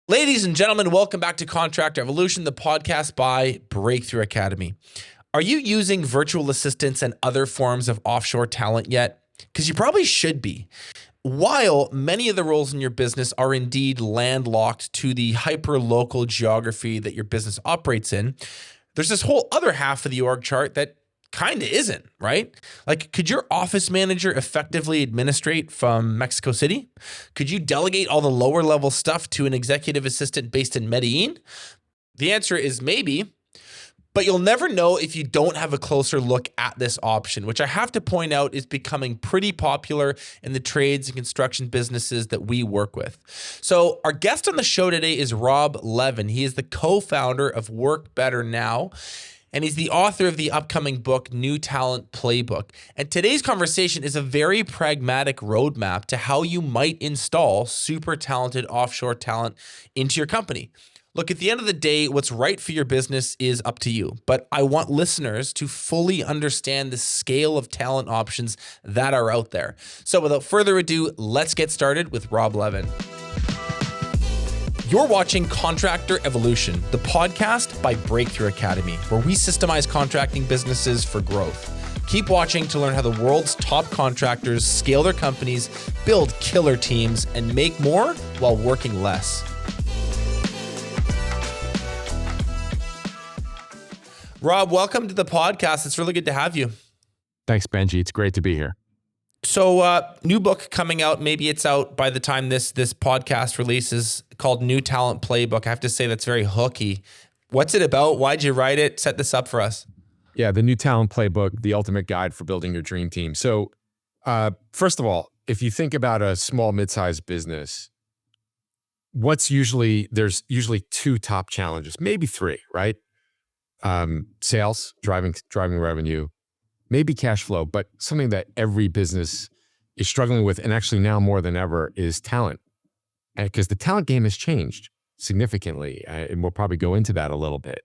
Ladies and gentlemen, welcome back to Contractor Evolution, the podcast by Breakthrough Academy. Are you using virtual assistants and other forms of offshore talent yet? Because you probably should be. While many of the roles in your business are indeed landlocked to the hyper-local geography that your business operates in, there's this whole other half of the org chart that kind of isn't, right? Like, could your office manager effectively administrate from Mexico City? Could you delegate all the lower level stuff to an executive assistant based in Medellin? The answer is maybe, but you'll never know if you don't have a closer look at this option, which I have to point out is becoming pretty popular in the trades and construction businesses that we work with. So our guest on the show today is Rob Levin. He is the co-founder of Work Better Now, and he's the author of the upcoming book, New Talent Playbook. And today's conversation is a very pragmatic roadmap to how you might install super talented offshore talent into your company. Look, at the end of the day, what's right for your business is up to you. But I want listeners to fully understand the scale of talent options that are out there. So without further ado, let's get started with Rob Levin. You're watching Contractor Evolution, the podcast by Breakthrough Academy, where we systemize contracting businesses for growth. Keep watching to learn how the world's top contractors scale their companies, build killer teams, and make more while working less. Rob, welcome to the podcast. It's really good to have you. Thanks, Benji. It's great to be here. So, new book coming out. Maybe it's out by the time this podcast releases, called New Talent Playbook. I have to say that's very hooky. What's it about? Why'd you write it? Set this up for us. Yeah, the New Talent Playbook, the ultimate guide for building your dream team. So, first of all, if you think about a small, mid-sized business, there's usually two top challenges, maybe three, right? Sales, driving revenue, maybe cash flow, but something that every business is struggling with, and actually now more than ever, is talent. Because the talent game has changed significantly, and we'll probably go into that a little bit.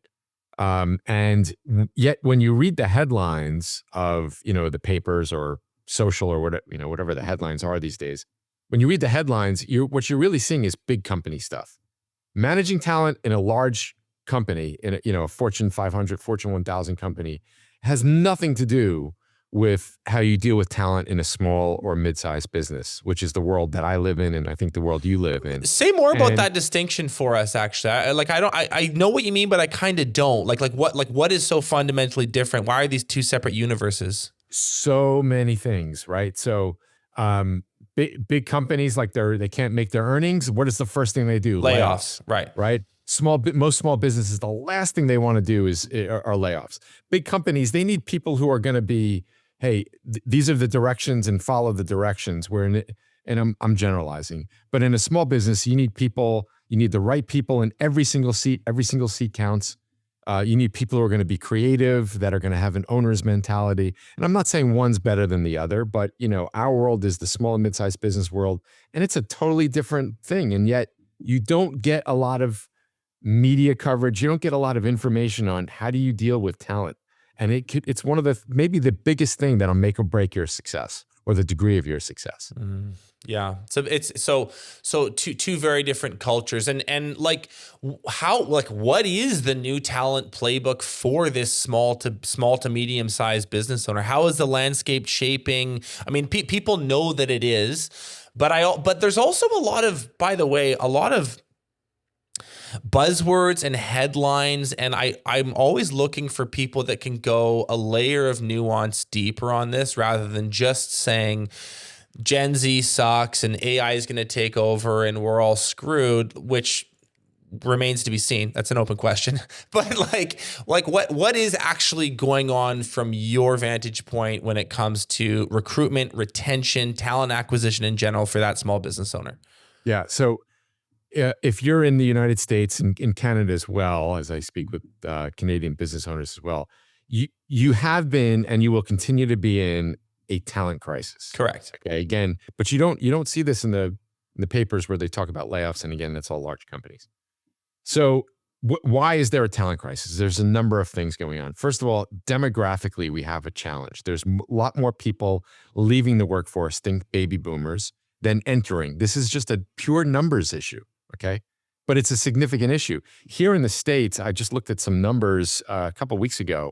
And yet, when you read the headlines of the papers or social or whatever the headlines are these days, when you read the headlines, what you're really seeing is big company stuff. Managing talent in a large company, in a Fortune 500, Fortune 1000 company, has nothing to do with how you deal with talent in a small or mid-sized business, which is the world that I live in, and I think the world you live in. Say more about that distinction for us. Actually, I know what you mean, but I kind of don't. What is so fundamentally different? Why are these two separate universes? So many things, right? So, big companies, they can't make their earnings. What is the first thing they do? Layoffs, right? Right. Most small businesses, the last thing they want to do are layoffs. Big companies, they need people who are going to be, hey, these are the directions and follow the directions. I'm generalizing, but in a small business, you need the right people in every single seat. Every single seat counts. You need people who are going to be creative, that are going to have an owner's mentality. And I'm not saying one's better than the other, but our world is the small and mid-sized business world, and it's a totally different thing. And yet you don't get a lot of media coverage. You don't get a lot of information on how do you deal with talent. And it's one of maybe the biggest thing that'll make or break your success, or the degree of your success. Yeah. So it's so two very different cultures. And what is the New Talent Playbook for this small to medium sized business owner? How is the landscape shaping? I mean, people know that it is, but there's also a lot of buzzwords and headlines, and I'm always looking for people that can go a layer of nuance deeper on this, rather than just saying Gen Z sucks and AI is going to take over and we're all screwed, which remains to be seen. That's an open question. But what is actually going on from your vantage point when it comes to recruitment, retention, talent acquisition in general for that small business owner? Yeah. So if you're in the United States and in Canada as well, as I speak with Canadian business owners as well, you have been and you will continue to be in a talent crisis. Correct. Okay. Again, but you don't see this in the papers where they talk about layoffs, and again, that's all large companies. So why is there a talent crisis? There's a number of things going on. First of all, demographically, we have a challenge. There's a lot more people leaving the workforce, think baby boomers, than entering. This is just a pure numbers issue. Okay. but it's a significant issue. Here in the States, I just looked at some numbers a couple of weeks ago.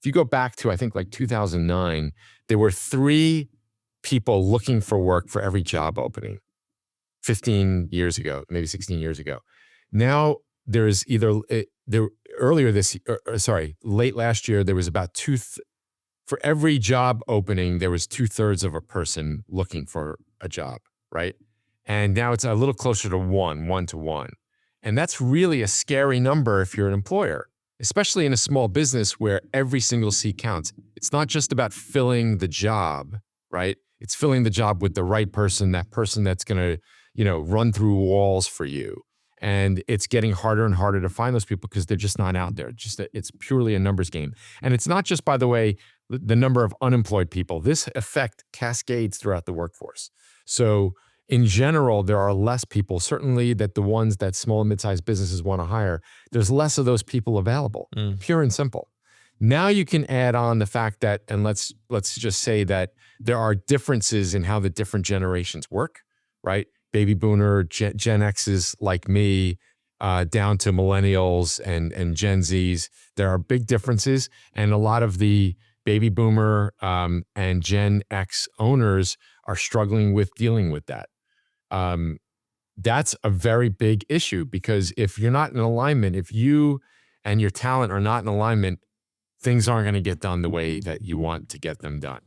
If you go back to, I think, like 2009, there were 3 people looking for work for every job opening 15 years ago, maybe 16 years ago. Now there's late last year, there was about for every job opening, there was 2/3 of a person looking for a job, right? And now it's a little closer to 1 to 1. And that's really a scary number if you're an employer, especially in a small business where every single seat counts. It's not just about filling the job, right? It's filling the job with the right person, that person that's going to, run through walls for you. And it's getting harder and harder to find those people because they're just not out there. It's purely a numbers game. And it's not just, by the way, the number of unemployed people. This effect cascades throughout the workforce. So in general, there are less people, certainly that the ones that small and mid-sized businesses want to hire, there's less of those people available, pure and simple. Now you can add on the fact that, and let's just say that there are differences in how the different generations work, right? Baby boomer, Gen X's like me, down to millennials and Gen Zs. There are big differences, and a lot of the baby boomer and Gen X owners are struggling with dealing with that. That's a very big issue, because if you're not in alignment, if you and your talent are not in alignment, things aren't going to get done the way that you want to get them done.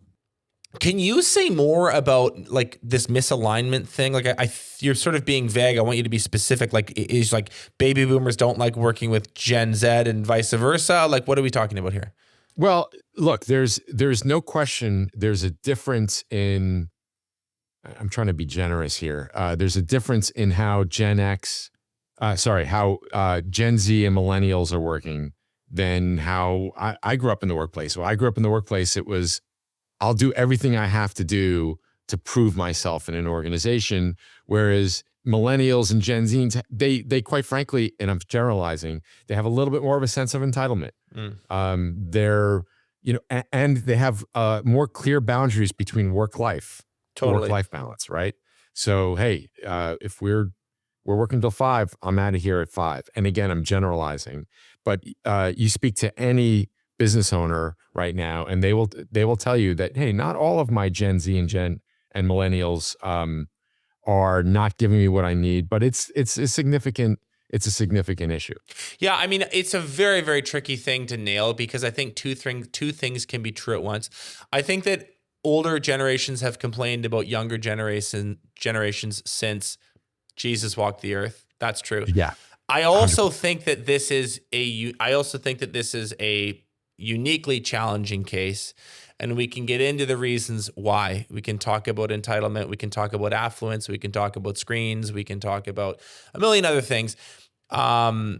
Can you say more about like this misalignment thing? Like you're sort of being vague. I want you to be specific. Like, is like baby boomers don't like working with Gen Z and vice versa? Like, what are we talking about here? Well, look, there's no question. There's a difference in, I'm trying to be generous here. There's a difference in how Gen Z and millennials are working than how I grew up in the workplace. So I grew up in the workplace. It was, I'll do everything I have to do to prove myself in an organization. Whereas millennials and Gen Zs, they quite frankly, and I'm generalizing, they have a little bit more of a sense of entitlement. They're, and they have more clear boundaries between work-life balance, right? So, hey, if we're working till 5, I'm out of here at 5. And again, I'm generalizing, but you speak to any business owner right now, and they will tell you that, hey, not all of my Gen Z and millennials are not giving me what I need, but it's a significant issue. Yeah, I mean, it's a very, very tricky thing to nail, because I think two things can be true at once. I think that older generations have complained about younger generations since Jesus walked the earth. That's true. Yeah. I also think that this is a uniquely challenging case, and we can get into the reasons why. We can talk about entitlement, we can talk about affluence, we can talk about screens, we can talk about a million other things. The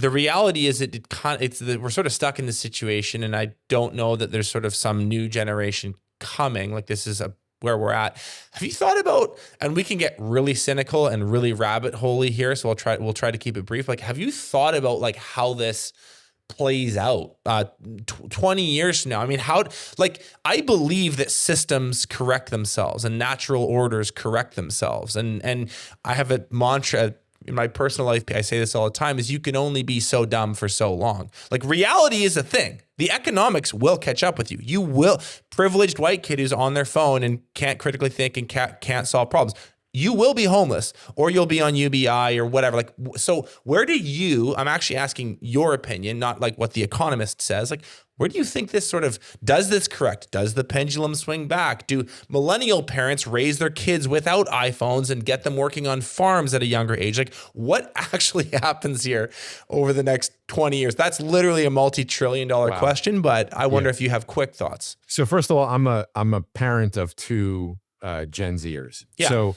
reality is we're sort of stuck in this situation, and I don't know that there's sort of some new generation coming. Like, this is where we're at. Have you thought about, and we can get really cynical and really rabbit holey here, so we'll try to keep it brief. Like, have you thought about like how this plays out 20 years from now? I mean, I believe that systems correct themselves and natural orders correct themselves. And I have a mantra in my personal life, I say this all the time, is you can only be so dumb for so long. Like, reality is a thing. The economics will catch up with you. You will. Privileged white kid who's on their phone and can't critically think and can't solve problems. You will be homeless, or you'll be on UBI or whatever. Like, so I'm actually asking your opinion, not like what the economist says. Like, where do you think does this correct? Does the pendulum swing back? Do millennial parents raise their kids without iPhones and get them working on farms at a younger age? Like, what actually happens here over the next 20 years? That's literally a multi-trillion-dollar question, but I wonder if you have quick thoughts. So first of all, I'm a parent of 2 Gen Zers. Yeah. So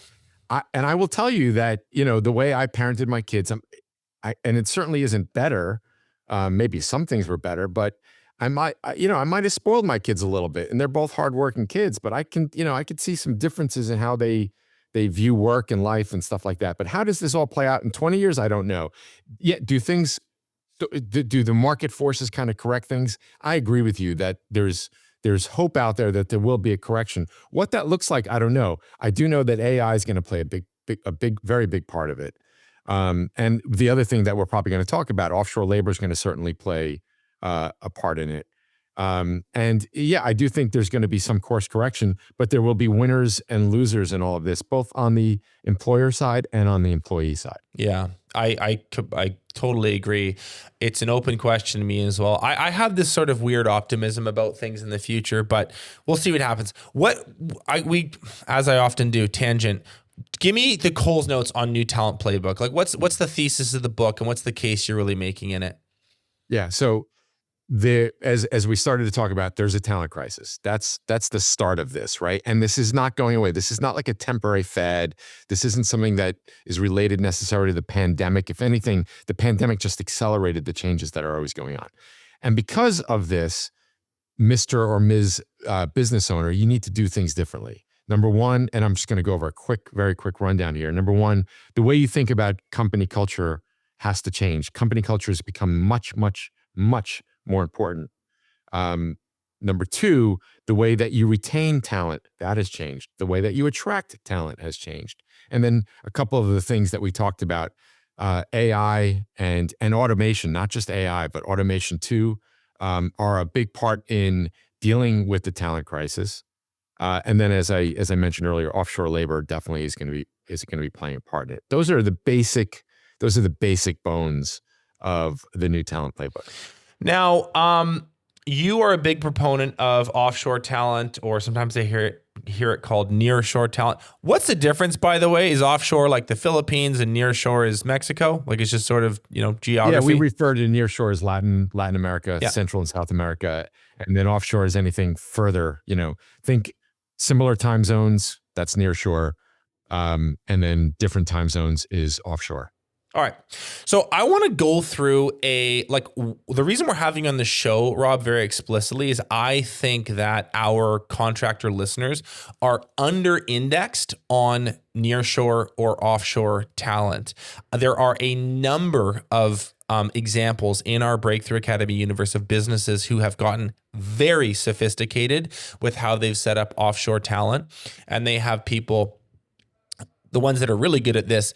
I will tell you that, the way I parented my kids, and it certainly isn't better. Maybe some things were better, but I might have spoiled my kids a little bit, and they're both hardworking kids, but I could see some differences in how they view work and life and stuff like that. But how does this all play out in 20 years? I don't know. Yeah. Do the market forces kind of correct things? I agree with you that there's hope out there that there will be a correction. What that looks like, I don't know. I do know that AI is going to play a very big part of it. And the other thing that we're probably going to talk about, offshore labor is going to certainly play a part in it. And yeah, I do think there's going to be some course correction, but there will be winners and losers in all of this, both on the employer side and on the employee side. Yeah, I totally agree. It's an open question to me as well. I have this sort of weird optimism about things in the future, but we'll see what happens. As I often do, tangent. Give me the Cole's notes on New Talent Playbook. Like, what's the thesis of the book, and what's the case you're really making in it? Yeah. So as we started to talk about, there's a talent crisis. That's the start of this, right? And this is not going away. This is not like a temporary fad. This isn't something that is related necessarily to the pandemic. If anything, the pandemic just accelerated the changes that are always going on. And because of this, Mr. or Ms. Business owner, you need to do things differently. Number one, and I'm just going to go over a very quick rundown here. Number one, the way you think about company culture has to change. Company culture has become much, much, much more important. Number two, the way that you retain talent, that has changed. The way that you attract talent has changed. And then a couple of the things that we talked about, AI and automation, not just AI, but automation too, are a big part in dealing with the talent crisis. And then as I mentioned earlier, offshore labor definitely is going to be playing a part in it. Those are the basic bones of the New Talent Playbook. Now, you are a big proponent of offshore talent, or sometimes they hear it called nearshore talent. What's the difference, by the way? Is offshore like the Philippines and nearshore is Mexico? Like it's just sort of, geography? Yeah, we refer to nearshore as Latin America, yeah. Central and South America. And then offshore is anything further, think similar time zones, that's nearshore. And then different time zones is offshore. All right. So I want to go through the reason we're having you on the show, Rob, very explicitly is I think that our contractor listeners are under-indexed on nearshore or offshore talent. There are a number of examples in our Breakthrough Academy universe of businesses who have gotten very sophisticated with how they've set up offshore talent. And they have people, the ones that are really good at this,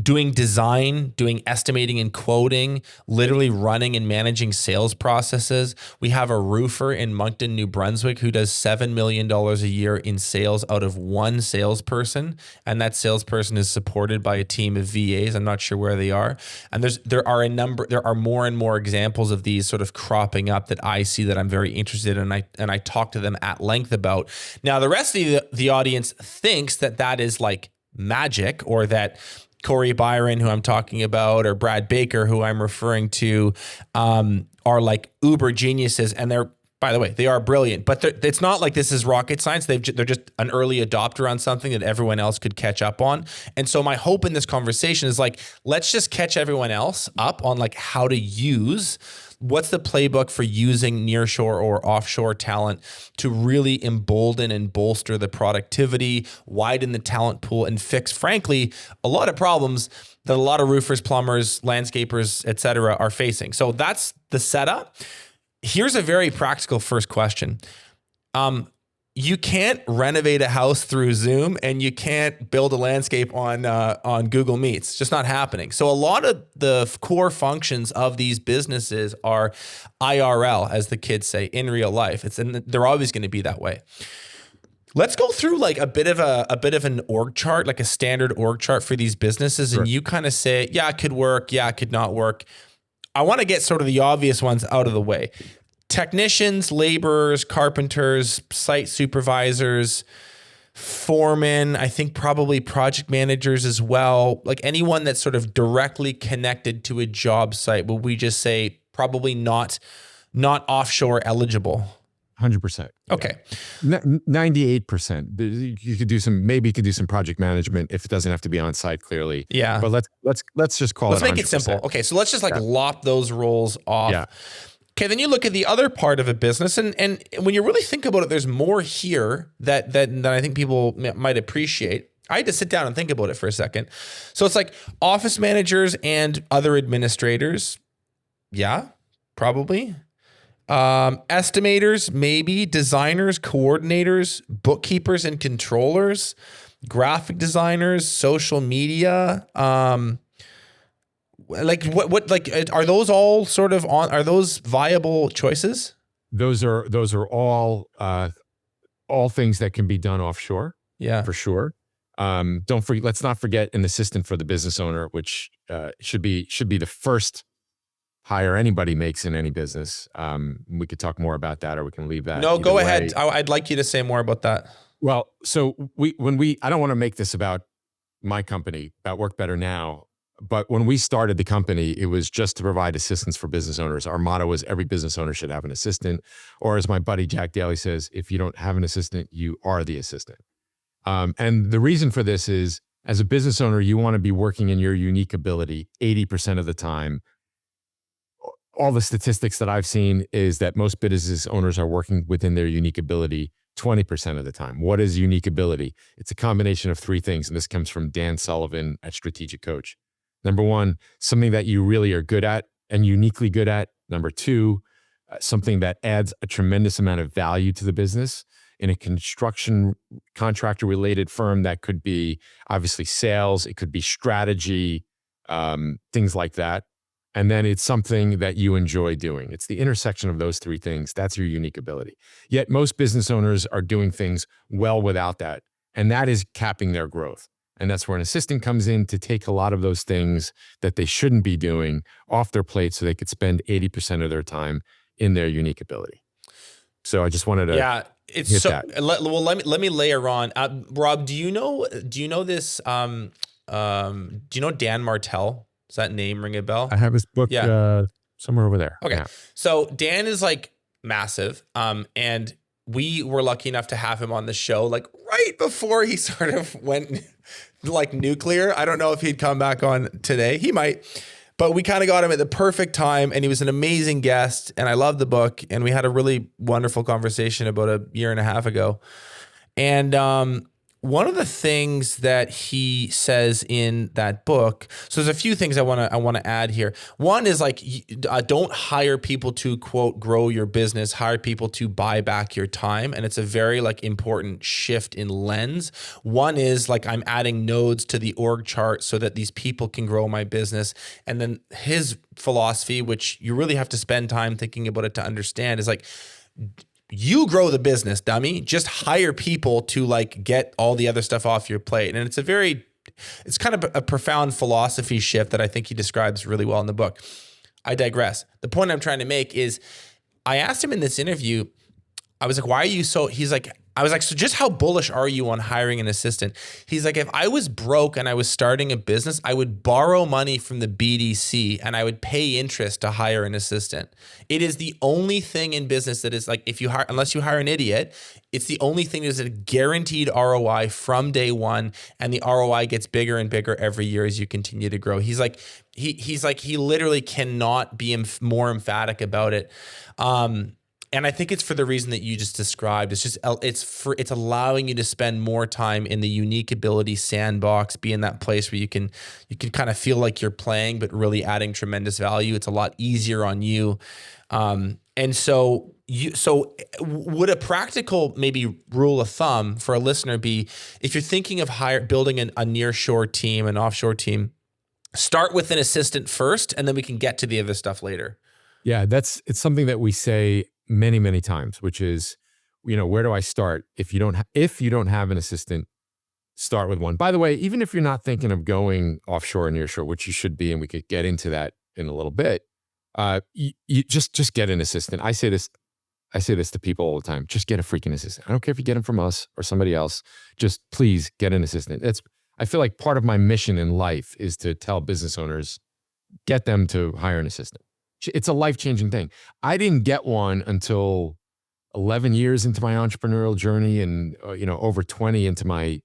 doing design, doing estimating and quoting, literally running and managing sales processes. We have a roofer in Moncton, New Brunswick, who does $7 million a year in sales out of one salesperson. And that salesperson is supported by a team of VAs. I'm not sure where they are. And there are more and more examples of these sort of cropping up that I see that I'm very interested in. And I talk to them at length about. Now, the rest of the audience thinks that is like magic, or that Corey Byron, who I'm talking about, or Brad Baker, who I'm referring to, are like uber geniuses. And by the way, they are brilliant, but it's not like this is rocket science. They're just an early adopter on something that everyone else could catch up on. And so my hope in this conversation is like, let's just catch everyone else up on like how to use. What's the playbook for using nearshore or offshore talent to really embolden and bolster the productivity, widen the talent pool, and fix, frankly, a lot of problems that a lot of roofers, plumbers, landscapers, et cetera, are facing. So that's the setup. Here's a very practical first question. You can't renovate a house through Zoom, and you can't build a landscape on Google Meets. It's just not happening. So a lot of the core functions of these businesses are IRL, as the kids say, in real life. And they're always going to be that way. Let's go through like a bit of an org chart, like a standard org chart for these businesses, sure. And you kind of say, yeah, it could work, yeah, it could not work. I want to get sort of the obvious ones out of the way. Technicians, laborers, carpenters, site supervisors, foremen, I think probably project managers as well. Like anyone that's sort of directly connected to a job site, will we just say probably not offshore eligible? 100%. Okay. 98%. You could do some project management if it doesn't have to be on site clearly. Yeah. But let's just call let's it 100%. Let's make it simple. Okay. So let's just lop those roles off. Yeah. Okay, then you look at the other part of a business, and when you really think about it, there's more here that I think people might appreciate. I had to sit down and think about it for a second. So it's like office managers and other administrators. Yeah, probably. Estimators, maybe. Designers, coordinators, bookkeepers and controllers, graphic designers, social media, Like what like are those all sort of are those viable choices? Those are all things that can be done offshore, Yeah. for sure. Don't forget. Let's not forget an assistant for the business owner, which should be the first hire anybody makes in any business. We could talk more about that, or we can leave that. No, either go way. ahead. I'd like you to say more about that. Well, so I don't want to make this about my company, about Work Better Now, but when we started the company, it was just to provide assistance for business owners. Our motto was every business owner should have an assistant, or as my buddy Jack Daly says, if you don't have an assistant, you are the assistant. And the reason for this is, as a business owner, you want to be working in your unique ability 80% of the time. All the statistics that I've seen is that most business owners are working within their unique ability 20% of the time. What is unique ability? It's a combination of three things. And this comes from Dan Sullivan at Strategic Coach. Number one, something that you really are good at and uniquely good at. Number two, something that adds a tremendous amount of value to the business. In a construction contractor related firm, that could be obviously sales, it could be strategy, things like that. And then it's something that you enjoy doing. It's the intersection of those three things. That's your unique ability. Yet most business owners are doing things well without that. And that is capping their growth. And that's where an assistant comes in to take a lot of those things that they shouldn't be doing off their plate so they could spend 80% of their time in their unique ability. So I just wanted to it's so that. Let me layer on. Rob, do you know this do you know Dan Martell? Does that name ring a bell? I have his book somewhere over there. Okay. Yeah. So Dan is like massive. And we were lucky enough to have him on the show like right before he sort of went like nuclear. I don't know if he'd come back on today. He might. But we kind of got him at the perfect time, and he was an amazing guest, and I loved the book, and we had a really wonderful conversation about a year and a half ago. And one of the things that he says in that book, so there's a few things I want to add here. One is like, don't hire people to quote grow your business, hire people to buy back your time, and it's a very like important shift in lens. One is like, I'm adding nodes to the org chart so that these people can grow my business, and then his philosophy, which you really have to spend time thinking about it to understand, is like, you grow the business, dummy. Just hire people to like get all the other stuff off your plate. And it's kind of a profound philosophy shift that I think he describes really well in the book. I digress. The point I'm trying to make is, I asked him in this interview, I was like, why are you so, I was like, so just how bullish are you on hiring an assistant? He's like, if I was broke and I was starting a business, I would borrow money from the BDC and I would pay interest to hire an assistant. It is the only thing in business that is like, unless you hire an idiot, it's the only thing that is a guaranteed ROI from day one. And the ROI gets bigger and bigger every year as you continue to grow. He's like, he literally cannot be more emphatic about it. And I think it's for the reason that you just described. It's allowing you to spend more time in the unique ability sandbox, be in that place where you can kind of feel like you're playing, but really adding tremendous value. It's a lot easier on you. And so would a practical maybe rule of thumb for a listener be, if you're thinking of building a nearshore team, an offshore team, start with an assistant first, and then we can get to the other stuff later? Yeah, it's something that we say many, many times, which is, where do I start? If you don't have an assistant, start with one. By the way, even if you're not thinking of going offshore or nearshore, which you should be, and we could get into that in a little bit, you just get an assistant. I say this to people all the time. Just get a freaking assistant. I don't care if you get them from us or somebody else. Just please get an assistant. I feel like part of my mission in life is to tell business owners, get them to hire an assistant. It's a life-changing thing. I didn't get one until 11 years into my entrepreneurial journey and, over 20 into my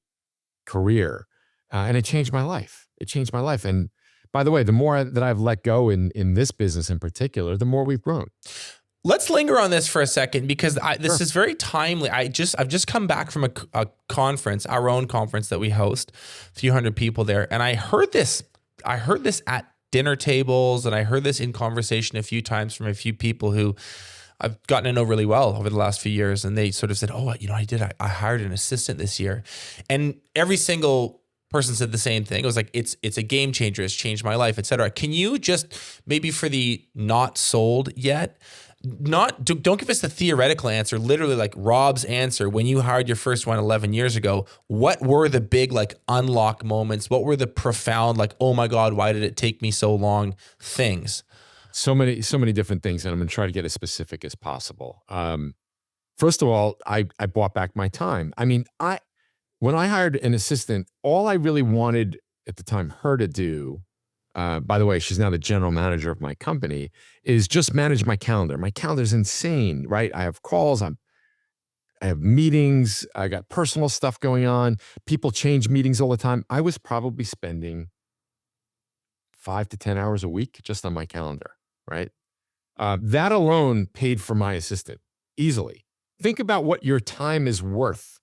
career. And it changed my life. And by the way, the more that I've let go in this business in particular, the more we've grown. Let's linger on this for a second, because this is very timely. I've just come back from a conference, our own conference that we host, a few hundred people there. And I heard this at dinner tables, and I heard this in conversation a few times from a few people who I've gotten to know really well over the last few years. And they sort of said, I hired an assistant this year. And every single person said the same thing. It was like, it's a game changer. It's changed my life, etc. Can you just maybe for the not sold yet, don't give us the theoretical answer, literally like Rob's answer. When you hired your first one 11 years ago, what were the big like unlock moments? What were the profound like, oh my God, why did it take me so long things? So many different things, and I'm going to try to get as specific as possible. First of all, I bought back my time. I mean, when I hired an assistant, all I really wanted at the time her to do, by the way, she's now the general manager of my company, is just manage my calendar. My calendar's insane, right? I have calls, I have meetings, I got personal stuff going on. People change meetings all the time. I was probably spending 5 to 10 hours a week just on my calendar, right? That alone paid for my assistant easily. Think about what your time is worth,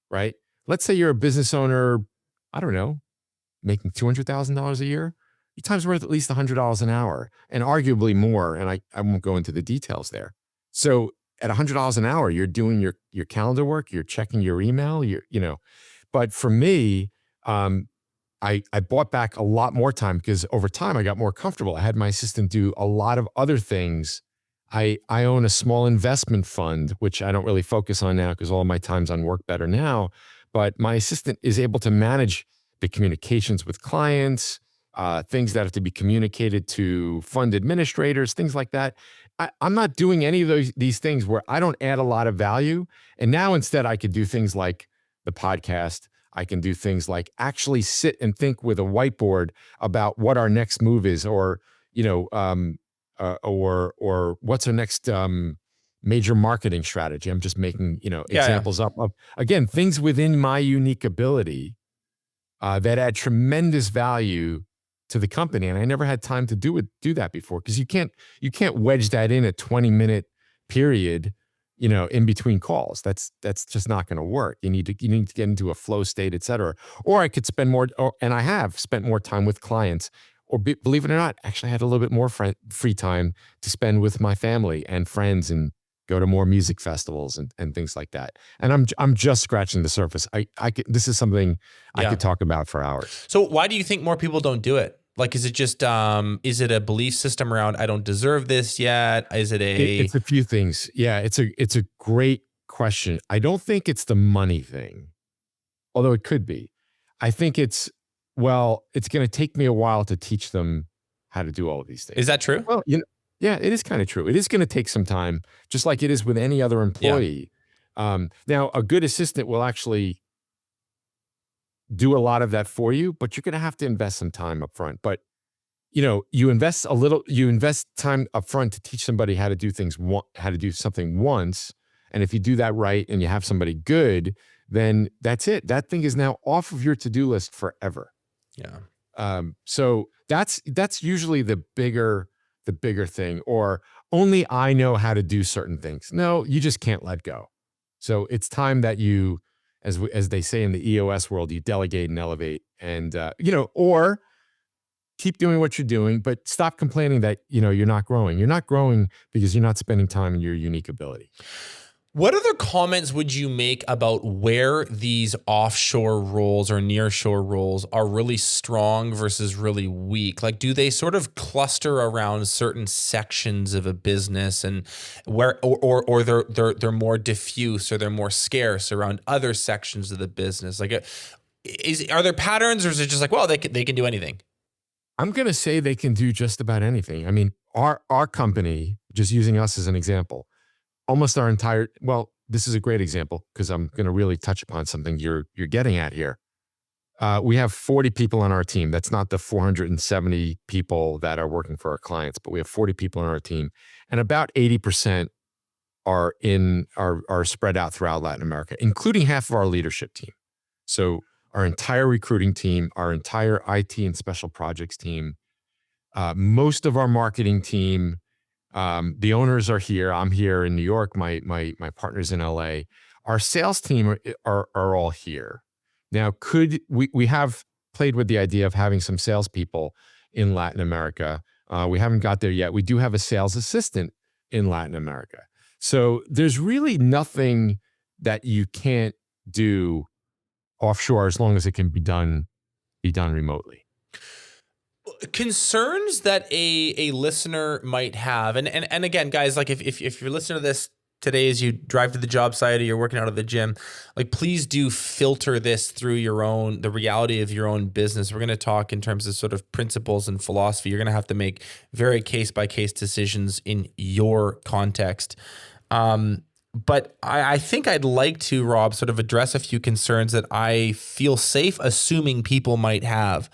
right? Let's say you're a business owner, I don't know, making $200,000 a year. Your time's worth at least $100 an hour, and arguably more. And I won't go into the details there. So at $100 an hour, you're doing your calendar work, you're checking your email, But for me, I bought back a lot more time because over time I got more comfortable. I had my assistant do a lot of other things. I own a small investment fund, which I don't really focus on now because all of my time's on Work Better Now. But my assistant is able to manage the communications with clients, things that have to be communicated to fund administrators, things like that. I'm not doing any of these things where I don't add a lot of value. And now instead I could do things like the podcast. I can do things like actually sit and think with a whiteboard about what our next move is, or what's our next major marketing strategy. I'm just making examples up of, again, things within my unique ability that add tremendous value to the company. And I never had time to do that before, because you can't wedge that in a 20-minute period, in between calls. That's just not going to work. You need to get into a flow state, et cetera. Or I could spend more, and I have spent more time with clients, or believe it or not, actually I had a little bit more free time to spend with my family and friends, and go to more music festivals and things like that. And I'm just scratching the surface. This is something I could talk about for hours. So why do you think more people don't do it? Like, is it just, is it a belief system around, I don't deserve this yet? Is it It's a few things. Yeah, it's a great question. I don't think it's the money thing, although it could be. I think it's going to take me a while to teach them how to do all of these things. Is that true? Well, yeah, it is kind of true. It is going to take some time, just like it is with any other employee. Yeah. Now, a good assistant will actually do a lot of that for you, but you're going to have to invest some time up front. But, you invest time up front to teach somebody how to do something once. And if you do that right and you have somebody good, then that's it. That thing is now off of your to-do list forever. Yeah. So that's usually the bigger thing, or only I know how to do certain things. No, you just can't let go. So it's time that you, as they say in the EOS world, you delegate and elevate, and or keep doing what you're doing, but stop complaining that you're not growing. You're not growing because you're not spending time in your unique ability. What other comments would you make about where these offshore roles or nearshore roles are really strong versus really weak? Like, do they sort of cluster around certain sections of a business, and where, or they're more diffuse, or they're more scarce around other sections of the business? Like, are there patterns, or is it just like, well, they can do anything? I'm going to say they can do just about anything. I mean, our company, just using us as an example, almost our entire, this is a great example because I'm going to really touch upon something you're getting at here. We have 40 people on our team. That's not the 470 people that are working for our clients, but we have 40 people on our team, and about 80% are spread out throughout Latin America, including half of our leadership team. So our entire recruiting team, our entire IT and special projects team, most of our marketing team. The owners are here. I'm here in New York. My partner's in LA. Our sales team are all here. Now, we have played with the idea of having some salespeople in Latin America. We haven't got there yet. We do have a sales assistant in Latin America. So there's really nothing that you can't do offshore as long as it can be done remotely. Concerns that a listener might have, and again, guys, like if you're listening to this today as you drive to the job site or you're working out of the gym, like please do filter this through the reality of your own business. We're going to talk in terms of sort of principles and philosophy. You're going to have to make very case by case decisions in your context. But I think I'd like to, Rob, sort of address a few concerns that I feel safe assuming people might have.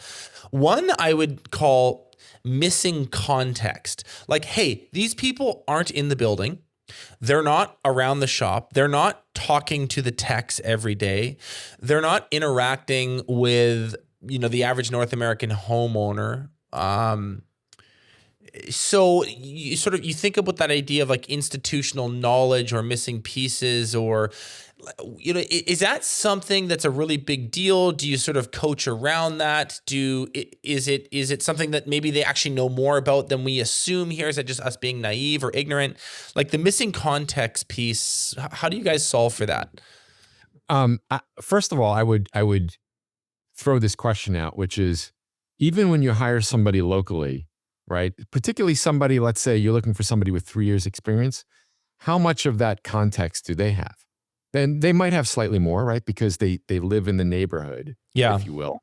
One I would call missing context. Like, hey, these people aren't in the building. They're not around the shop. They're not talking to the techs every day. They're not interacting with, the average North American homeowner. So you think about that idea of like institutional knowledge or missing pieces, or, is that something that's a really big deal? Do you sort of coach around that? Is it something that maybe they actually know more about than we assume here? Is that just us being naive or ignorant? Like the missing context piece, how do you guys solve for that? First of all, I would throw this question out, which is, even when you hire somebody locally, right? Particularly somebody, let's say you're looking for somebody with 3 years experience, how much of that context do they have? Then they might have slightly more, right? Because they live in the neighborhood, if you will.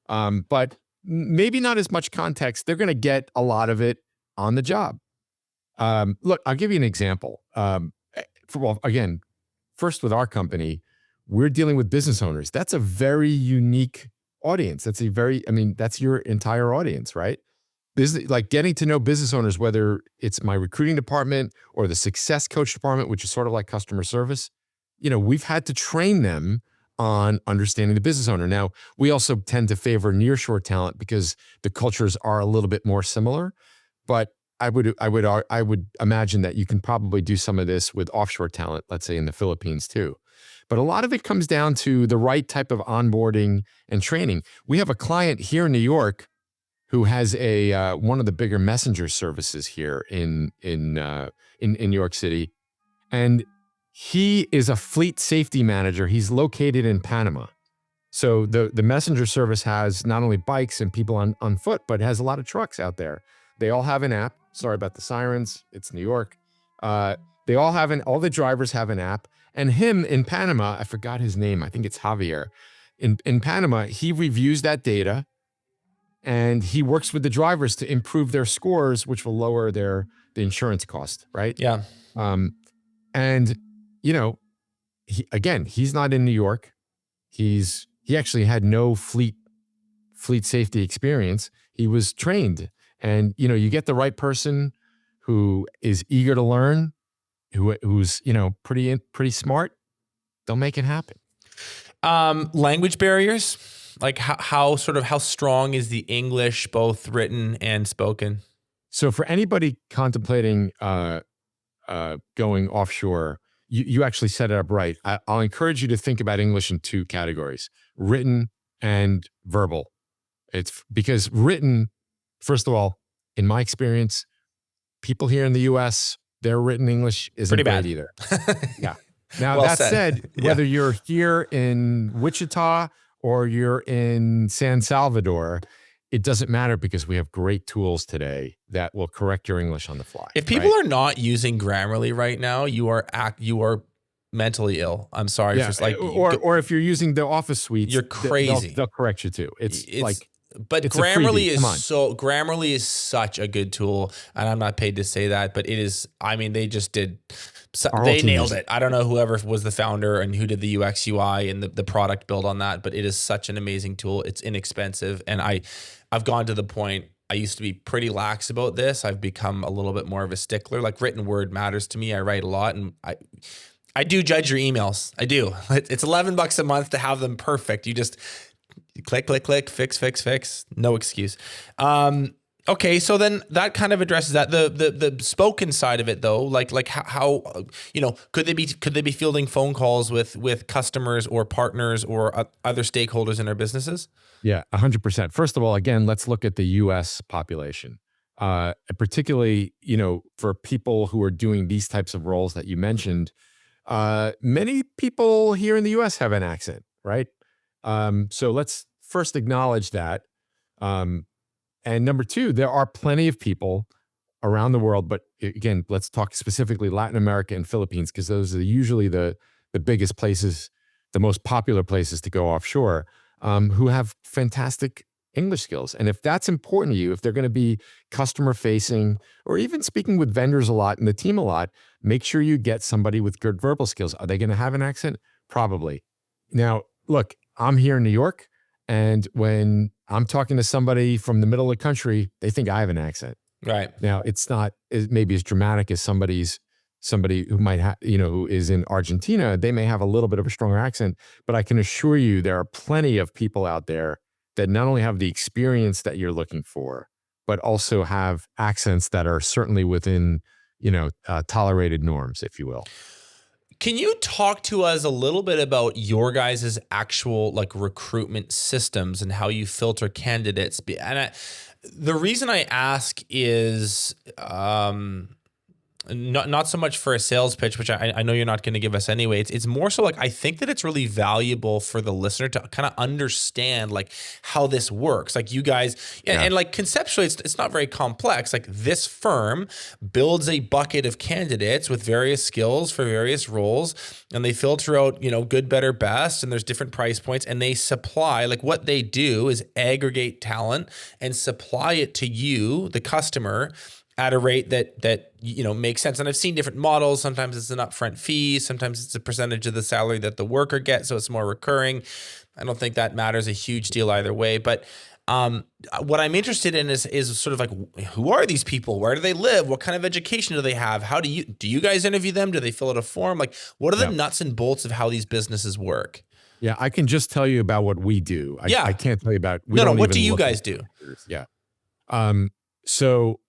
But maybe not as much context. They're going to get a lot of it on the job. Look, I'll give you an example. Again, first with our company, we're dealing with business owners. That's a very unique audience. That's that's your entire audience, right? Business, like getting to know business owners, whether it's my recruiting department or the success coach department, which is sort of like customer service, we've had to train them on understanding the business owner. Now, we also tend to favor nearshore talent because the cultures are a little bit more similar. But I would imagine that you can probably do some of this with offshore talent, let's say in the Philippines too. But a lot of it comes down to the right type of onboarding and training. We have a client here in New York who has one of the bigger messenger services here in New York City, and he is a fleet safety manager. He's located in Panama. So the messenger service has not only bikes and people on foot, but it has a lot of trucks out there. They all have an app. Sorry about the sirens. It's New York. All the drivers have an app. And him in Panama, I forgot his name. I think it's Javier. In Panama, he reviews that data and he works with the drivers to improve their scores, which will lower the insurance cost, right? Yeah. And he's not in New York. He actually had no fleet safety experience. He was trained, and you get the right person who is eager to learn, who's pretty smart. They'll make it happen. Language barriers, like how strong is the English, both written and spoken? So for anybody contemplating going offshore, you actually set it up right. I'll encourage you to think about English in two categories: written and verbal. It's because written, first of all, in my experience, people here in the US, their written English isn't pretty bad bad either. Yeah. Now, Well that said, Yeah. whether you're here in Wichita or you're in San Salvador, it doesn't matter because we have great tools today that will correct your English on the fly. If people are not using Grammarly right now, you are mentally ill. I'm sorry. Yeah. Just like, or if you're using the Office suites, you're crazy. They'll correct you too. But it's Grammarly is such a good tool, and I'm not paid to say that, but it is. I mean, they just did. They nailed it. I don't know whoever was the founder and who did the UX UI and the product build on that, but it is such an amazing tool. It's inexpensive, and I've gone to the point. I used to be pretty lax about this. I've become a little bit more of a stickler. Like written word matters to me. I write a lot, and I do judge your emails. I do. It's $11 a month to have them perfect. You just click, fix. No excuse. Okay, so then that kind of addresses that. The spoken side of it though, like how could they be fielding phone calls with customers or partners or other stakeholders in their businesses? Yeah, 100%. First of all, again, let's look at the U.S. population, particularly for people who are doing these types of roles that you mentioned. Many people here in the U.S. have an accent, right? So let's first acknowledge that. And number two, there are plenty of people around the world, but again, let's talk specifically Latin America and Philippines, because those are usually the biggest places, the most popular places to go offshore, who have fantastic English skills. And if that's important to you, if they're going to be customer facing or even speaking with vendors a lot and the team a lot, make sure you get somebody with good verbal skills. Are they going to have an accent? Probably. Now, look, I'm here in New York, and when I'm talking to somebody from the middle of the country, they think I have an accent. Right. Now, it's not maybe as dramatic as somebody who might have, who is in Argentina. They may have a little bit of a stronger accent, but I can assure you there are plenty of people out there that not only have the experience that you're looking for, but also have accents that are certainly within, tolerated norms, if you will. Can you talk to us a little bit about your guys' actual recruitment systems and how you filter candidates? And the reason I ask is not so much for a sales pitch, which I know you're not going to give us anyway. It's more so I think that it's really valuable for the listener to kind of understand how this works. You guys, and conceptually, it's not very complex. This firm builds a bucket of candidates with various skills for various roles, and they filter out, good, better, best, and there's different price points, and they supply, what they do is aggregate talent and supply it to you, the customer, at a rate that makes sense. And I've seen different models. Sometimes it's an upfront fee. Sometimes it's a percentage of the salary that the worker gets, so it's more recurring. I don't think that matters a huge deal either way. But what I'm interested in is sort of who are these people? Where do they live? What kind of education do they have? How do you guys interview them? Do they fill out a form? What are the nuts and bolts of how these businesses work? Yeah, I can just tell you about what we do. I can't tell you about. What do you guys do? Yeah. So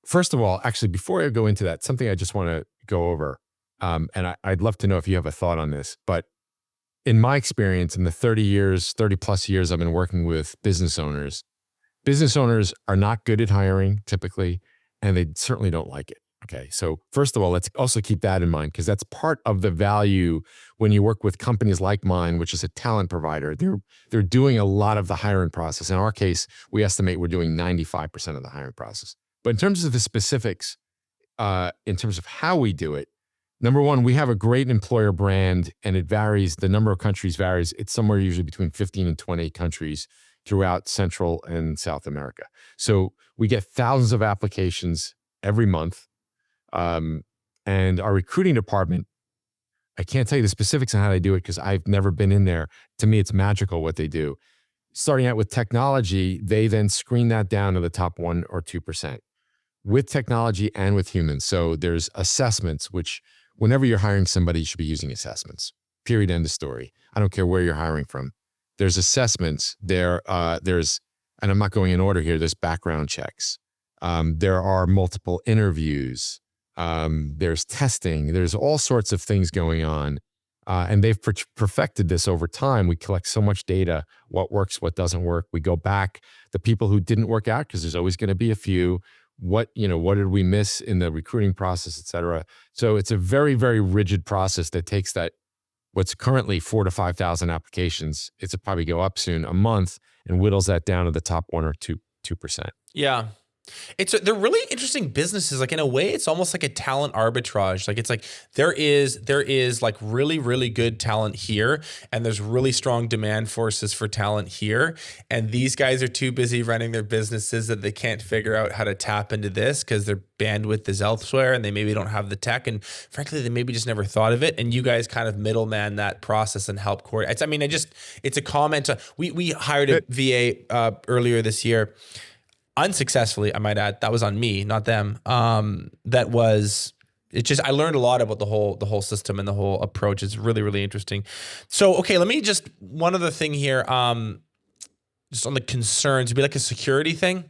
first of all, actually, before I go into that, something I just want to go over, and I'd love to know if you have a thought on this, but in my experience, in the 30 plus years I've been working with business owners are not good at hiring typically, and they certainly don't like it. Okay. So first of all, let's also keep that in mind, because that's part of the value when you work with companies like mine, which is a talent provider. They're doing a lot of the hiring process. In our case, we estimate we're doing 95% of the hiring process. But in terms of the specifics, in terms of how we do it, number one, we have a great employer brand, and it varies. The number of countries varies. It's somewhere usually between 15 and 20 countries throughout Central and South America. So we get thousands of applications every month. And our recruiting department, I can't tell you the specifics on how they do it because I've never been in there. To me, it's magical what they do. Starting out with technology, they then screen that down to the top 1 or 2%. With technology and with humans. So there's assessments, which whenever you're hiring somebody, you should be using assessments. Period. End of story. I don't care where you're hiring from. There's assessments. There's, and I'm not going in order here, there's background checks. There are multiple interviews. There's testing. There's all sorts of things going on. And they've perfected this over time. We collect so much data, what works, what doesn't work. We go back, the people who didn't work out, because there's always going to be a few. What did we miss in the recruiting process, et cetera. So it's a very, very rigid process that takes what's currently 4,000 to 5,000 applications. It's probably go up soon, a month, and whittles that down to the top 1 or 2%. Yeah. They're really interesting businesses. In a way, it's almost like a talent arbitrage. There is really, really good talent here, and there's really strong demand forces for talent here. And these guys are too busy running their businesses that they can't figure out how to tap into this because their bandwidth is elsewhere, and they maybe don't have the tech. And frankly, they maybe just never thought of it. And you guys kind of middleman that process and help coordinate. It's a comment. We hired a VA earlier this year. Unsuccessfully, I might add. That was on me, not them. I learned a lot about the whole system and the whole approach. It's really, really interesting. So, okay, let me one other thing here. Just on the concerns, it'd be like a security thing,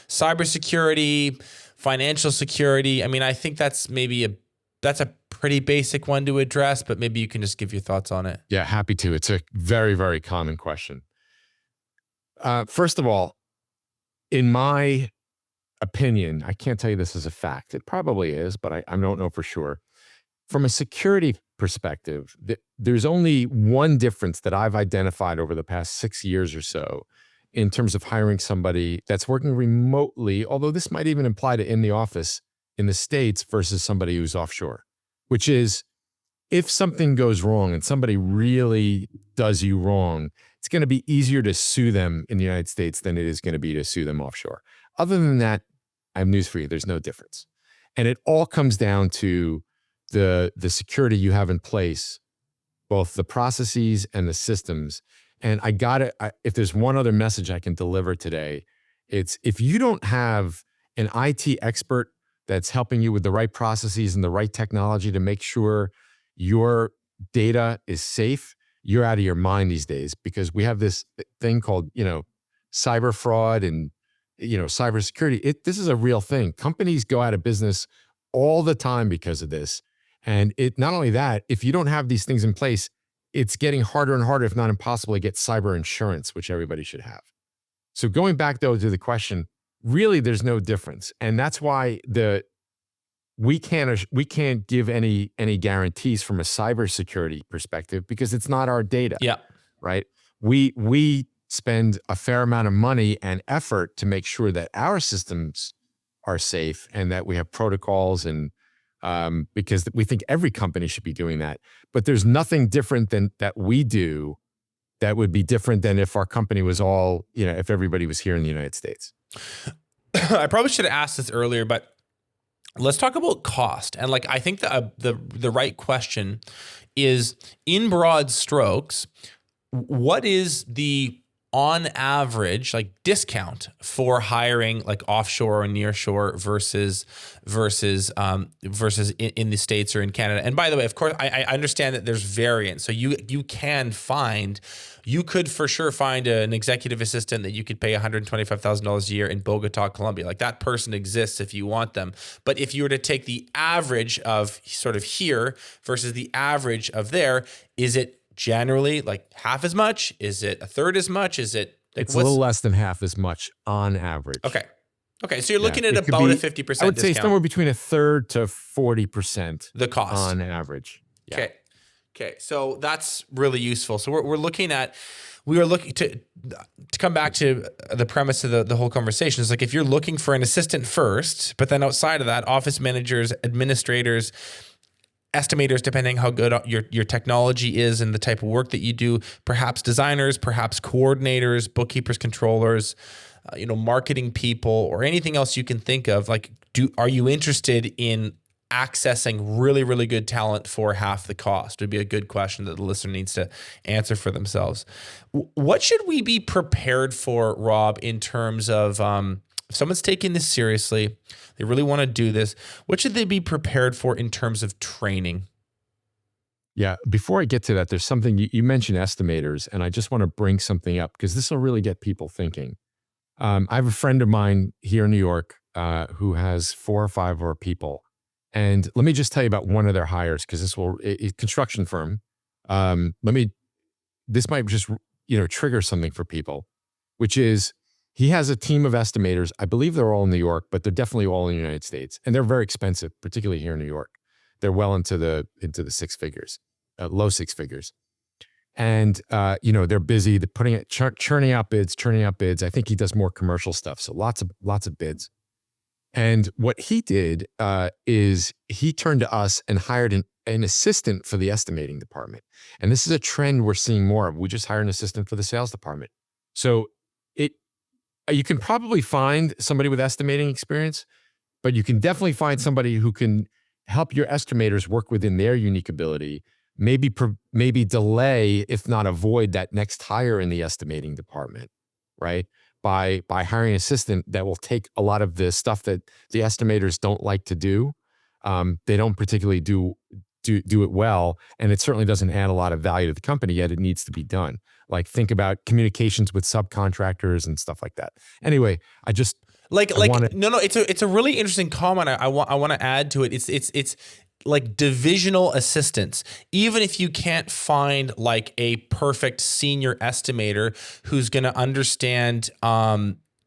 cybersecurity, financial security. I think that's that's a pretty basic one to address, but maybe you can just give your thoughts on it. Yeah, happy to. It's a very, very common question. First of all, in my opinion, I can't tell you this as a fact. It probably is, but I don't know for sure. From a security perspective, there's only one difference that I've identified over the past 6 years or so in terms of hiring somebody that's working remotely, although this might even apply to in the office in the States versus somebody who's offshore, which is if something goes wrong and somebody really does you wrong, it's going to be easier to sue them in the United States than it is going to be to sue them offshore. Other than that, I have news for you. There's no difference. And it all comes down to the security you have in place, both the processes and the systems. And if there's one other message I can deliver today, it's if you don't have an IT expert that's helping you with the right processes and the right technology to make sure your data is safe, you're out of your mind these days, because we have this thing called, cyber fraud and, cybersecurity. This is a real thing. Companies go out of business all the time because of this. And not only that, if you don't have these things in place, it's getting harder and harder, if not impossible, to get cyber insurance, which everybody should have. So going back though to the question, really there's no difference. And that's why we can't give any guarantees from a cybersecurity perspective, because it's not our data. Yeah. Right. We spend a fair amount of money and effort to make sure that our systems are safe and that we have protocols, and because we think every company should be doing that. But there's nothing different than that we do that would be different than if our company was all, if everybody was here in the United States. I probably should have asked this earlier, but let's talk about cost. And I think the right question is, in broad strokes, what is the on average discount for hiring offshore or nearshore versus in the States or in Canada? And by the way, of course, I understand that there's variance. So you could for sure find an executive assistant that you could pay $125,000 a year in Bogota, Colombia. That person exists if you want them. But if you were to take the average of sort of here versus the average of there, is it generally half as much? Is it a third as much? Is it it's a little less than half as much on average. Okay. So you're looking at about a 50% discount. I would say somewhere between a third to 40% the cost on average. Yeah. Okay. So that's really useful. So we are looking to come back to the premise of the whole conversation. Is if you're looking for an assistant first, but then outside of that, office managers, administrators, estimators, depending how good your technology is and the type of work that you do, perhaps designers, perhaps coordinators, bookkeepers, controllers, marketing people, or anything else you can think of. Are you interested in accessing really, really good talent for half the cost? Would be a good question that the listener needs to answer for themselves. What should we be prepared for, Rob, in terms of if someone's taking this seriously, they really want to do this, what should they be prepared for in terms of training? Yeah. Before I get to that, there's something you mentioned, estimators, and I just want to bring something up because this will really get people thinking. I have a friend of mine here in New York who has 4 or 5 of our people. And let me just tell you about one of their hires, because this will, a construction firm. This might just, trigger something for people, which is, he has a team of estimators. I believe they're all in New York, but they're definitely all in the United States. And they're very expensive, particularly here in New York. They're well into the 6 figures, low 6 figures. And, they're busy. They're putting it, churning out bids. I think he does more commercial stuff. So lots of bids. And what he did is he turned to us and hired an assistant for the estimating department. And this is a trend we're seeing more of. We just hired an assistant for the sales department. So you can probably find somebody with estimating experience, but you can definitely find somebody who can help your estimators work within their unique ability, maybe delay, if not avoid, that next hire in the estimating department, right? By hiring an assistant that will take a lot of the stuff that the estimators don't like to do. They don't particularly do it well, and it certainly doesn't add a lot of value to the company, yet it needs to be done. Think about communications with subcontractors and stuff like that. Anyway, it's a really interesting comment. I want to add to it. It's like divisional assistants. Even if you can't find a perfect senior estimator who's going to understand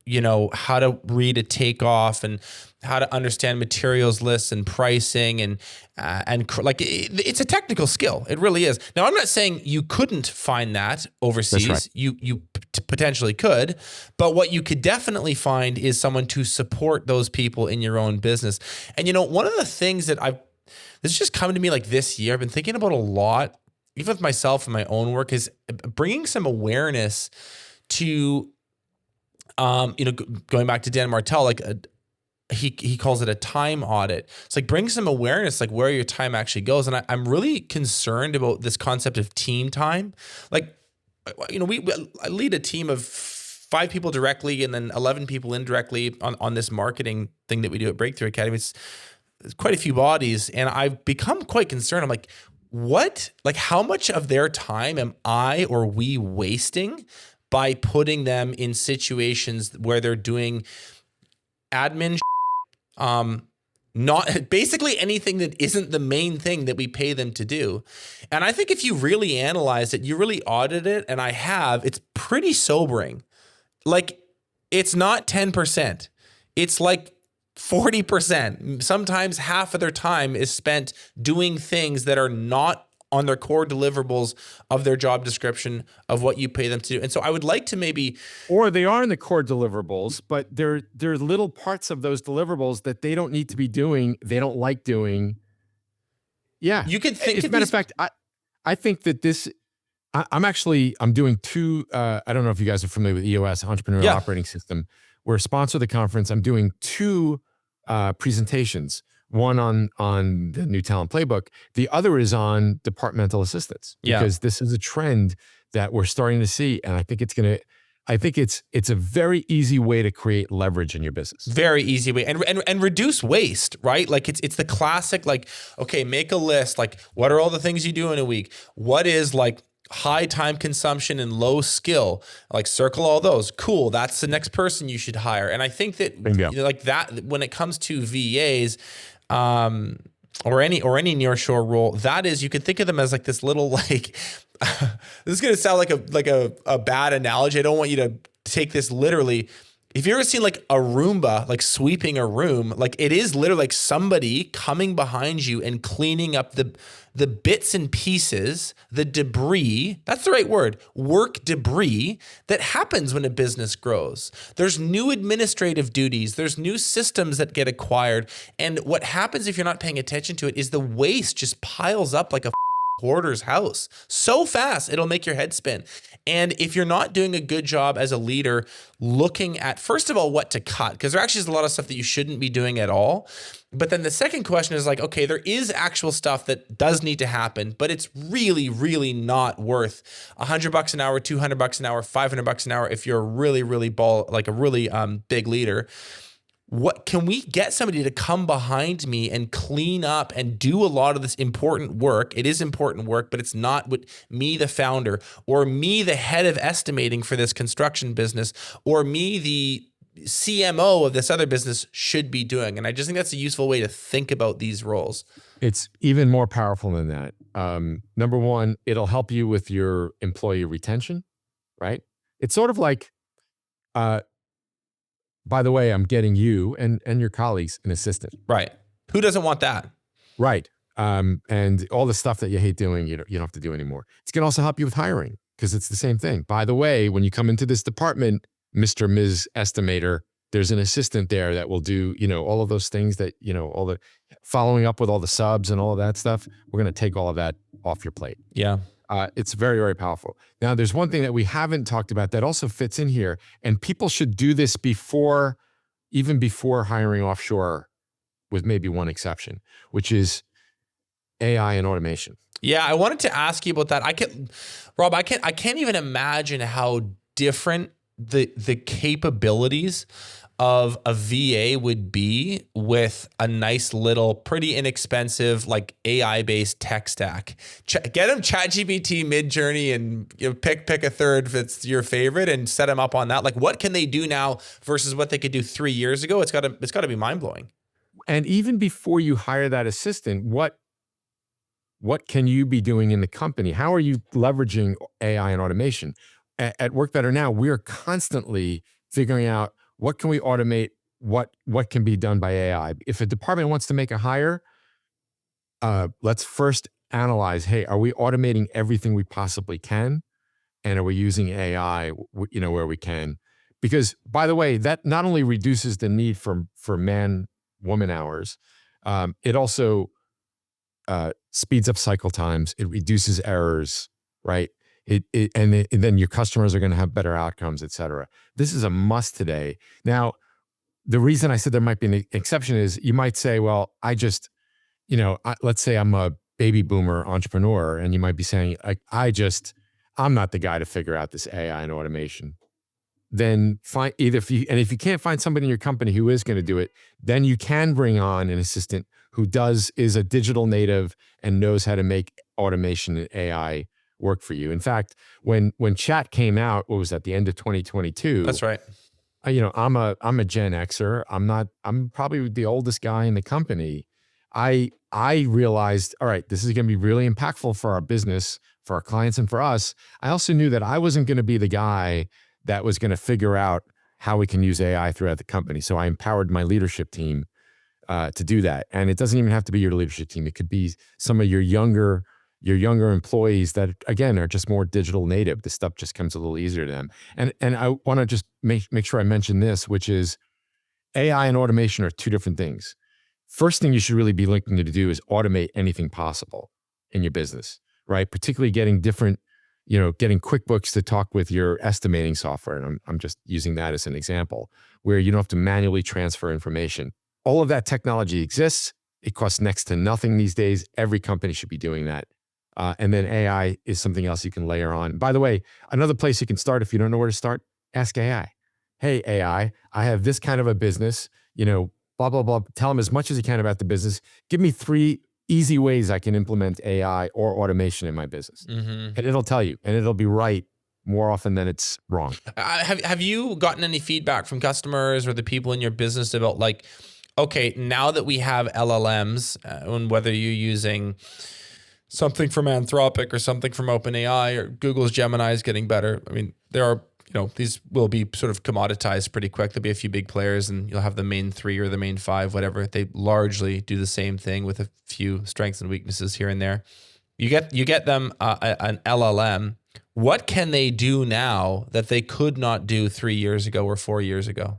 how to read a takeoff and how to understand materials lists and pricing and it's a technical skill. It really is. Now, I'm not saying you couldn't find that overseas. That's right. You potentially could, but what you could definitely find is someone to support those people in your own business. And one of the things that this has just come to me like this year, I've been thinking about a lot, even with myself and my own work, is bringing some awareness to, going back to Dan Martell, like he calls it a time audit. It's like bring some awareness, like where your time actually goes. And I'm really concerned about this concept of team time. Like, I lead a team of 5 people directly and then 11 people indirectly on this marketing thing that we do at Breakthrough Academy. It's quite a few bodies. And I've become quite concerned. I'm like, how much of their time am I or we wasting by putting them in situations where they're doing admin, not basically anything that isn't the main thing that we pay them to do. And I think if you really analyze it, you really audit it, and I have, it's pretty sobering. Like, it's not 10%. It's like 40%. Sometimes half of their time is spent doing things that are not on their core deliverables of their job description of what you pay them to do. And so I would like to maybe... Or they are in the core deliverables, but they're little parts of those deliverables that they don't need to be doing, they don't like doing. Yeah. You can think as a matter of fact, I think that this... I'm doing 2, I don't know if you guys are familiar with EOS, Entrepreneurial Operating System. We're a sponsor of the conference. I'm doing 2 presentations. One on the new Talent Playbook. The other is on departmental assistance, because this is a trend that we're starting to see. And I think it's a very easy way to create leverage in your business. Very easy way and reduce waste, right? Like it's the classic, like, okay, make a list. Like, what are all the things you do in a week? What is like high time consumption and low skill? Like, circle all those. Cool. That's the next person you should hire. And I think that like that, when it comes to VAs, or any nearshore role, that is, you could think of them as like this little, like, this is going to sound like a bad analogy. I don't want you to take this literally. If you ever seen like a Roomba, like sweeping a room, like it is literally like somebody coming behind you and cleaning up the bits and pieces, the debris, that's the right word, work debris that happens when a business grows. There's new administrative duties, there's new systems that get acquired. And what happens if you're not paying attention to it is the waste just piles up like a hoarder's house so fast, it'll make your head spin. And if you're not doing a good job as a leader looking at, first of all, what to cut, because there actually is a lot of stuff that you shouldn't be doing at all. But then the second question is like, okay, there is actual stuff that does need to happen, but it's really, really not worth $100 an hour, $200 an hour, $500 an hour if you're a really, really big leader. What can we get somebody to come behind me and clean up and do a lot of this important work? It is important work, but it's not what me, the founder, or me, the head of estimating for this construction business, or me, the CMO of this other business should be doing. And I just think that's a useful way to think about these roles. It's even more powerful than that. Number one, it'll help you with your employee retention, right? It's sort of like, by the way, I'm getting you and your colleagues an assistant. Right. Who doesn't want that? Right. And all the stuff that you hate doing, you don't have to do anymore. It's going to also help you with hiring, because it's the same thing. By the way, when you come into this department, Mr. Ms. Estimator, there's an assistant there that will do, all of those things that, all the following up with all the subs and all of that stuff. We're going to take all of that off your plate. Yeah. It's very, very powerful. Now, there's one thing that we haven't talked about that also fits in here, and people should do this even before hiring offshore, with maybe one exception, which is AI and automation. Yeah, I wanted to ask you about that. Rob, I can't even imagine how different the capabilities of a VA would be with a nice little, pretty inexpensive, like AI-based tech stack. Get them ChatGPT, Midjourney, and pick a third if it's your favorite, and set them up on that. Like, what can they do now versus what they could do 3 years ago? It's got to be mind blowing. And even before you hire that assistant, what can you be doing in the company? How are you leveraging AI and automation? At Work Better Now, we are constantly figuring out what can we automate? What can be done by AI? If a department wants to make a hire, let's first analyze, hey, are we automating everything we possibly can? And are we using AI, where we can? Because, by the way, that not only reduces the need for man-woman hours, it also speeds up cycle times. It reduces errors, right? And then your customers are going to have better outcomes, et cetera. This is a must today. Now, the reason I said there might be an exception is you might say, well, let's say I'm a baby boomer entrepreneur, and you might be saying, I'm not the guy to figure out this AI and automation. Then if you can't find somebody in your company who is going to do it, then you can bring on an assistant who is a digital native and knows how to make automation and AI work for you. In fact, when chat came out, what was that, the end of 2022? That's right. I'm a Gen Xer. I'm probably the oldest guy in the company. I realized, all right, this is going to be really impactful for our business, for our clients, and for us. I also knew that I wasn't going to be the guy that was going to figure out how we can use AI throughout the company. So I empowered my leadership team to do that. And it doesn't even have to be your leadership team. It could be some of your younger employees that, again, are just more digital native. This stuff just comes a little easier to them. And I want to just make sure I mention this, which is AI and automation are two different things. First thing you should really be looking to do is automate anything possible in your business, right? Particularly getting QuickBooks to talk with your estimating software. And I'm just using that as an example where you don't have to manually transfer information. All of that technology exists. It costs next to nothing these days. Every company should be doing that. And then AI is something else you can layer on. By the way, another place you can start if you don't know where to start, ask AI. Hey, AI, I have this kind of a business, blah, blah, blah. Tell them as much as you can about the business. Give me 3 easy ways I can implement AI or automation in my business. Mm-hmm. And it'll tell you, and it'll be right more often than it's wrong. Have you gotten any feedback from customers or the people in your business about okay, now that we have LLMs, and whether you're using something from Anthropic or something from OpenAI or Google's Gemini is getting better. I mean, there are, these will be sort of commoditized pretty quick. There'll be a few big players and you'll have the main 3 or the main 5, whatever. They largely do the same thing with a few strengths and weaknesses here and there. You get them an LLM. What can they do now that they could not do 3 years ago or 4 years ago?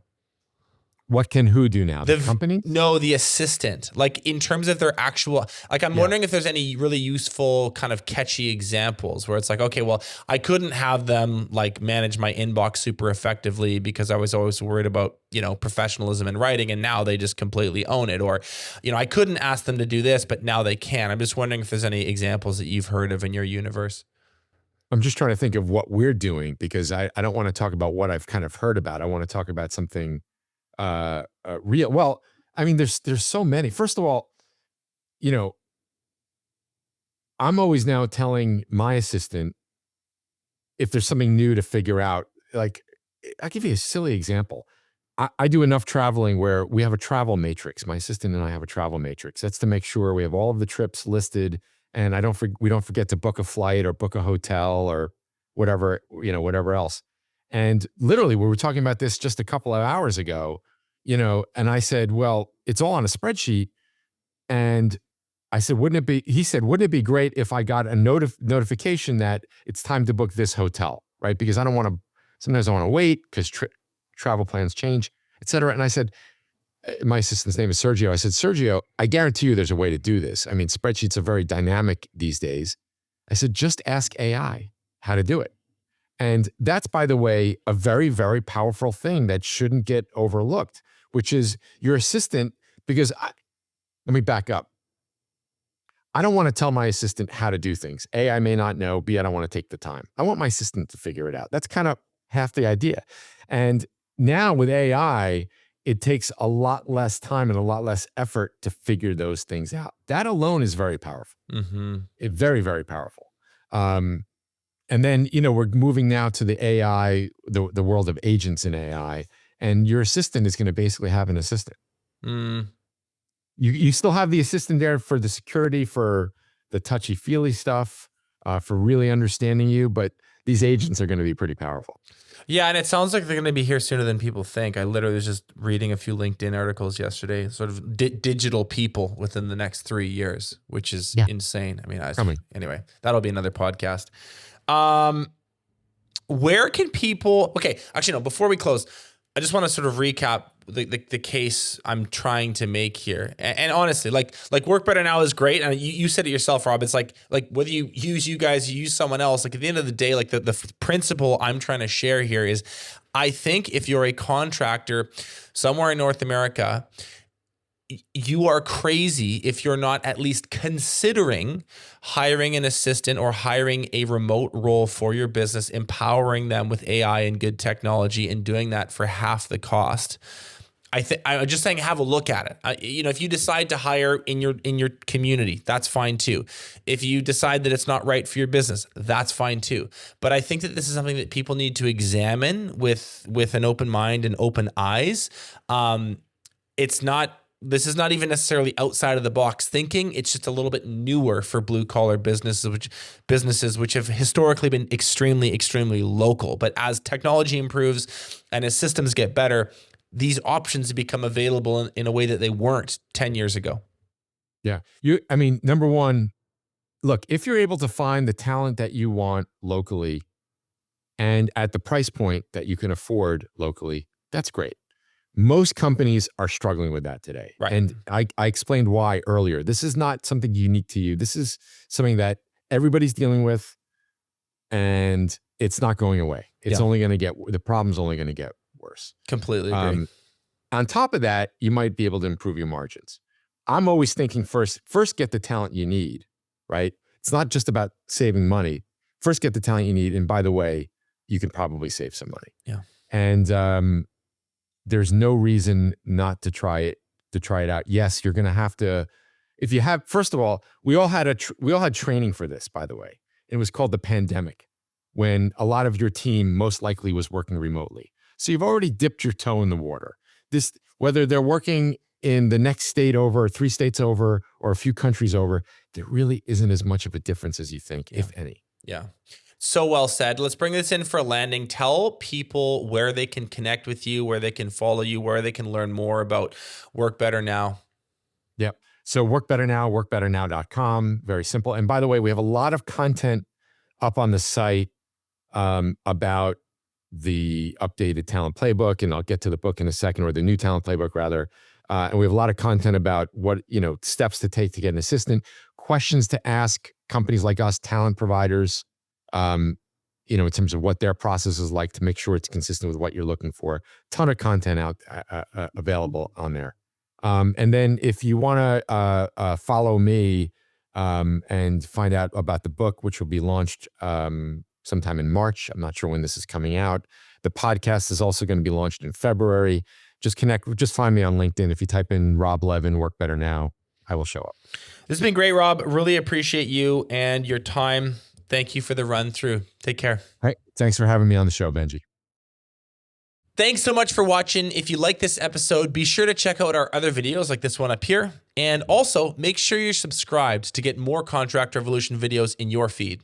What can who do now? The company? No, the assistant. In terms of their actual, I'm wondering if there's any really useful kind of catchy examples where it's okay, well, I couldn't have them manage my inbox super effectively because I was always worried about, professionalism and writing, and now they just completely own it. Or, I couldn't ask them to do this, but now they can. I'm just wondering if there's any examples that you've heard of in your universe. I'm just trying to think of what we're doing because I don't want to talk about what I've kind of heard about. I want to talk about something real. Well, I mean, there's so many. First of all, I'm always now telling my assistant if there's something new to figure out. I'll give you a silly example. I do enough traveling where we have a travel matrix. My assistant and I have a travel matrix. That's to make sure we have all of the trips listed, and we don't forget to book a flight or book a hotel or whatever else. And literally, we were talking about this just a couple of hours ago, and I said, well, it's all on a spreadsheet. And I said, he said, wouldn't it be great if I got a notification that it's time to book this hotel, right? Because sometimes I want to wait because travel plans change, et cetera. And I said, my assistant's name is Sergio. I said, Sergio, I guarantee you there's a way to do this. I mean, spreadsheets are very dynamic these days. I said, just ask AI how to do it. And that's, by the way, a very, very powerful thing that shouldn't get overlooked, which is your assistant, because let me back up. I don't want to tell my assistant how to do things. A, I may not know. B, I don't want to take the time. I want my assistant to figure it out. That's kind of half the idea. And now with AI, it takes a lot less time and a lot less effort to figure those things out. That alone is very powerful. Mm-hmm. Very, very powerful. And then, we're moving now to the AI, the world of agents in AI, and your assistant is going to basically have an assistant. Mm. You still have the assistant there for the security, for the touchy-feely stuff, for really understanding you, but these agents are going to be pretty powerful. Yeah, and it sounds like they're going to be here sooner than people think. I literally was just reading a few LinkedIn articles yesterday, sort of digital people within the next 3 years, which is insane. I mean, anyway, that'll be another podcast. Where can people, okay, actually, no, before we close, I just want to sort of recap the case I'm trying to make here. And honestly, like Work Better Now is great. And you said it yourself, Rob. It's like whether you use you guys, you use someone else, like at the end of the day, like the principle I'm trying to share here is, I think if you're a contractor somewhere in North America, you are crazy if you're not at least considering hiring an assistant or hiring a remote role for your business, empowering them with AI and good technology, and doing that for half the cost. I'm just saying, have a look at it. If you decide to hire in your community, that's fine too. If you decide that it's not right for your business, that's fine too. But I think that this is something that people need to examine with an open mind and open eyes. This is not even necessarily outside of the box thinking. It's just a little bit newer for blue collar businesses, which have historically been extremely, extremely local. But as technology improves and as systems get better, these options become available in a way that they weren't 10 years ago. Yeah. Number one, look, if you're able to find the talent that you want locally and at the price point that you can afford locally, that's great. Most companies are struggling with that today. Right. And I explained why earlier. This is not something unique to you. This is something that everybody's dealing with, and it's not going away. It's only going to the problem's only going to get worse. Completely agree. On top of that, you might be able to improve your margins. I'm always thinking first get the talent you need, right? It's not just about saving money. First get the talent you need. And by the way, you can probably save some money. Yeah. And, there's no reason not to try it out. Yes, you're going to have to, first of all, we all had training for this, by the way. It was called the pandemic, when a lot of your team most likely was working remotely. So you've already dipped your toe in the water. Whether they're working in the next state over, 3 states over, or a few countries over, there really isn't as much of a difference as you think, if any. Yeah. So well said. Let's bring this in for a landing. Tell people where they can connect with you, where they can follow you, where they can learn more about Work Better Now. Yep. So Work Better Now, workbetternow.com. Very simple. And by the way, we have a lot of content up on the site about the updated Talent Playbook, and I'll get to the book in a second, or the new Talent Playbook rather. And we have a lot of content about what, steps to take to get an assistant, questions to ask companies like us, talent providers, in terms of what their process is like to make sure it's consistent with what you're looking for. Ton of content out available on there. And then if you want to follow me and find out about the book, which will be launched sometime in March. I'm not sure when this is coming out. The podcast is also going to be launched in February. Just find me on LinkedIn. If you type in Rob Levin, Work Better Now, I will show up. This has been great, Rob. Really appreciate you and your time. Thank you for the run through. Take care. All right. Thanks for having me on the show, Benji. Thanks so much for watching. If you like this episode, be sure to check out our other videos like this one up here. And also make sure you're subscribed to get more Contract Revolution videos in your feed.